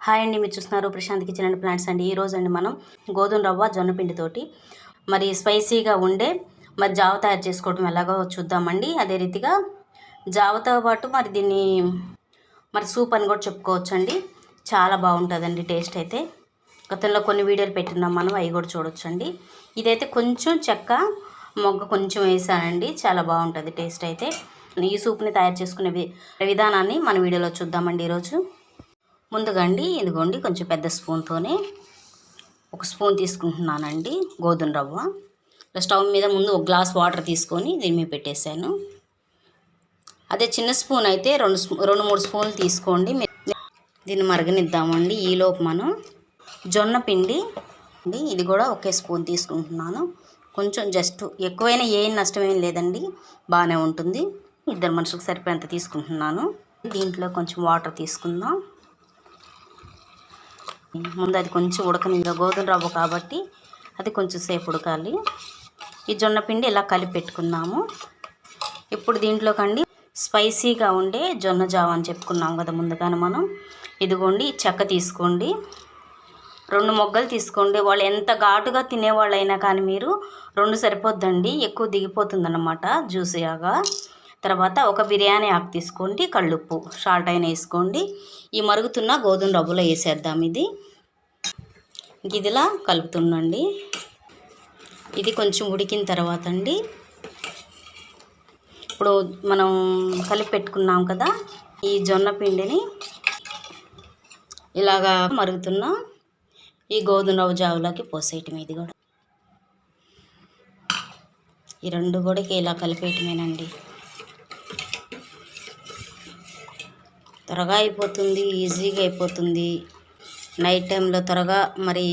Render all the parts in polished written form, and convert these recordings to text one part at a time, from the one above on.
Hi అండి, మీరు చూస్తున్నారు ప్రశాంత్ కిచెన్ అండ్ ప్లాంట్స్ అండి. ఈరోజు అండి మనం గోధుమ రవ్వ జొన్న పిండితోటి మరి స్పైసీగా ఉండే మరి జావ తయారు చేసుకోవడం ఎలాగో చూద్దామండి. అదే రీతిగా జావతో పాటు మరి దీన్ని మరి సూప్ అని కూడా చెప్పుకోవచ్చండి. చాలా బాగుంటుందండి టేస్ట్ అయితే. గతంలో కొన్ని వీడియోలు పెట్టినాం మనం, అవి కూడా చూడొచ్చండి. ఇదైతే కొంచెం చెక్క మొగ్గ కొంచెం వేసానండి, చాలా బాగుంటుంది టేస్ట్ అయితే. ఈ సూప్ని తయారు చేసుకునే విధానాన్ని మన వీడియోలో చూద్దామండి ఈరోజు. ముందుగా అండి ఇదిగోండి, కొంచెం పెద్ద స్పూన్తోనే ఒక స్పూన్ తీసుకుంటున్నానండి గోధుమ రవ్వ. స్టవ్ మీద ముందు ఒక గ్లాస్ వాటర్ తీసుకొని దీని మీద పెట్టేశాను. అదే చిన్న స్పూన్ అయితే రెండు మూడు స్పూన్లు తీసుకోండి. దీన్ని మరగనిద్దామండి. ఈలోపు మనం జొన్న పిండి అండి, ఇది కూడా ఒకే స్పూన్ తీసుకుంటున్నాను. కొంచెం జస్ట్ ఎక్కువైనా ఏం నష్టమేం లేదండి, బాగానే ఉంటుంది. ఇద్దరు మనుషులకు సరిపోయేంత తీసుకుంటున్నాను. దీంట్లో కొంచెం వాటర్ తీసుకుందాం. ముందు అది కొంచెం ఉడకనిగా, గోధుమ రవ్వ కాబట్టి అది కొంచెం సేపు ఉడకాలి. ఈ జొన్న పిండి ఇలా కలిపి పెట్టుకుందాము. ఇప్పుడు దీంట్లోకండి స్పైసీగా ఉండే జొన్న జావ అని చెప్పుకున్నాం కదా ముందుగానే మనం. ఇదిగోండి, చెక్క తీసుకోండి, 2 మొగ్గలు తీసుకోండి. వాళ్ళు ఎంత ఘాటుగా తినేవాళ్ళైనా కానీ మీరు 2 సరిపోద్దండి, ఎక్కువ దిగిపోతుంది అన్నమాట జ్యూసీగా. తర్వాత ఒక బిర్యానీ ఆకు తీసుకోండి, కళ్ళుప్పు, సాల్ట్ అయినా వేసుకోండి. ఈ మరుగుతున్న గోధుమ రవ్వలో వేసేద్దాం. ఇదిలా కలుపుతుండండి. ఇది కొంచెం ఉడికిన తర్వాత అండి, ఇప్పుడు మనం కలిపి పెట్టుకున్నాం కదా ఈ జొన్న పిండిని ఇలాగా మరుగుతున్న ఈ గోధుమ రవ్వ జావులోకి పోసేయటం. ఇది కూడా ఈ 2 కూడా ఇలా కలిపేయటమేనండి. త్వరగా అయిపోతుంది, ఈజీగా అయిపోతుంది. నైట్ టైంలో త్వరగా మరి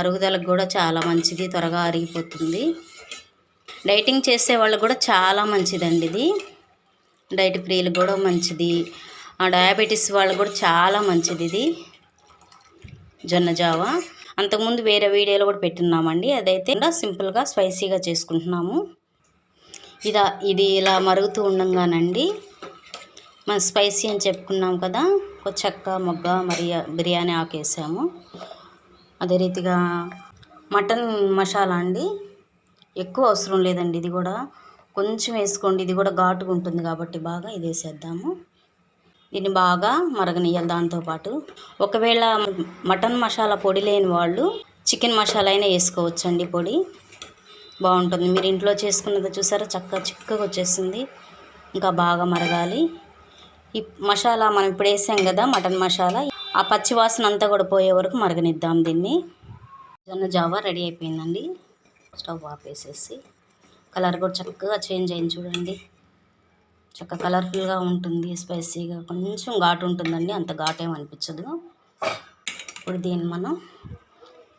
అరుగుదలకు కూడా చాలా మంచిది, త్వరగా అరిగిపోతుంది. డైటింగ్ చేసే వాళ్ళకు కూడా చాలా మంచిదండి ఇది. డైట్ ప్రియులకు కూడా మంచిది, డయాబెటీస్ వాళ్ళకు కూడా చాలా మంచిది ఇది జొన్న జావ. అంతకుముందు వేరే వీడియోలో కూడా పెట్టినామండి, అదైతే సింపుల్గా స్పైసీగా చేసుకుంటున్నాము. ఇది ఇలా మరుగుతూ ఉండగానండి, మనం స్పైసీ అని చెప్పుకున్నాం కదా, చెక్క మొగ్గ మరి బిర్యానీ ఆకు వేసాము. అదే రీతిగా మటన్ మసాలా అండి, ఎక్కువ అవసరం లేదండి, ఇది కూడా కొంచెం వేసుకోండి. ఇది కూడా ఘాటుగా ఉంటుంది కాబట్టి బాగా ఇది వేసేద్దాము. దీన్ని బాగా మరగనియాలి. దాంతోపాటు ఒకవేళ మటన్ మసాలా పొడి లేని వాళ్ళు చికెన్ మసాలా అయినా వేసుకోవచ్చండి, పొడి బాగుంటుంది. మీరు ఇంట్లో చేసుకున్నది చూసారా, చిక్కగా వచ్చేసింది. ఇంకా బాగా మరగాలి. ఈ మసాలా మనం ఇప్పుడు వేసాం కదా మటన్ మసాలా, ఆ పచ్చి వాసన అంతా కూడా పోయే వరకు మరగనిద్దాం దీన్ని. జొన్న జావ రెడీ అయిపోయిందండి. స్టవ్ ఆపేసేసి కలర్ కూడా చక్కగా చేంజ్ అయింది చూడండి, చక్కగా కలర్ఫుల్గా ఉంటుంది. స్పైసీగా కొంచెం ఘాటు ఉంటుందండి, అంత ఘాటు ఏమి అనిపించదు. ఇప్పుడు దీన్ని మనం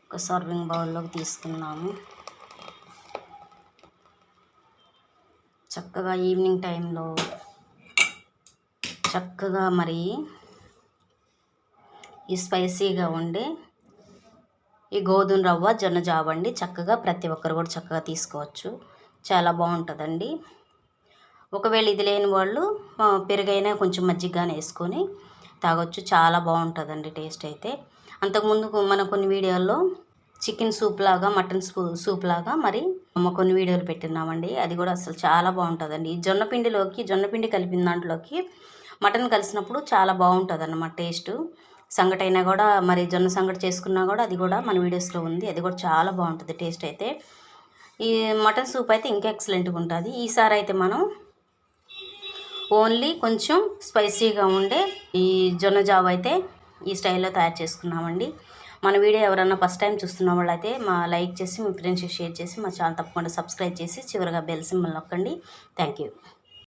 ఒక సర్వింగ్ బౌల్లోకి తీసుకున్నాము. చక్కగా ఈవినింగ్ టైంలో చక్కగా మరి ఈ స్పైసీగా ఉండే ఈ గోధుమ రవ్వ జొన్న జావ అండి, చక్కగా ప్రతి ఒక్కరు కూడా చక్కగా తీసుకోవచ్చు. చాలా బాగుంటుందండి. ఒకవేళ ఇది లేని వాళ్ళు పెరుగైనా కొంచెం మజ్జిగగానే వేసుకొని తాగొచ్చు. చాలా బాగుంటుందండి టేస్ట్ అయితే. అంతకుముందు మనం కొన్ని వీడియోల్లో చికెన్ సూప్ లాగా, మటన్ సూప్ లాగా మరి కొన్ని వీడియోలు పెట్టినామండి, అది కూడా అసలు చాలా బాగుంటుందండి. ఈ జొన్న పిండి కలిపిన దాంట్లోకి మటన్ కలిసినప్పుడు చాలా బాగుంటుంది అన్నమాట టేస్ట్. సంగటైనా కూడా మరి జొన్న సంగటి చేసుకున్నా కూడా అది కూడా మన వీడియోస్లో ఉంది, అది కూడా చాలా బాగుంటుంది టేస్ట్ అయితే. ఈ మటన్ సూప్ అయితే ఇంకా ఎక్సలెంట్గా ఉంటుంది. ఈసారి అయితే మనం ఓన్లీ కొంచెం స్పైసీగా ఉండే ఈ జొన్న జావ అయితే ఈ స్టైల్లో తయారు చేసుకున్నామండి. మన వీడియో ఎవరన్నా ఫస్ట్ టైం చూస్తున్న వాళ్ళు అయితే లైక్ చేసి మీ ఫ్రెండ్స్కి షేర్ చేసి మా ఛానల్ తప్పకుండా సబ్స్క్రైబ్ చేసి చివరిగా బెల్ సింబల్ నొక్కండి. Thank you.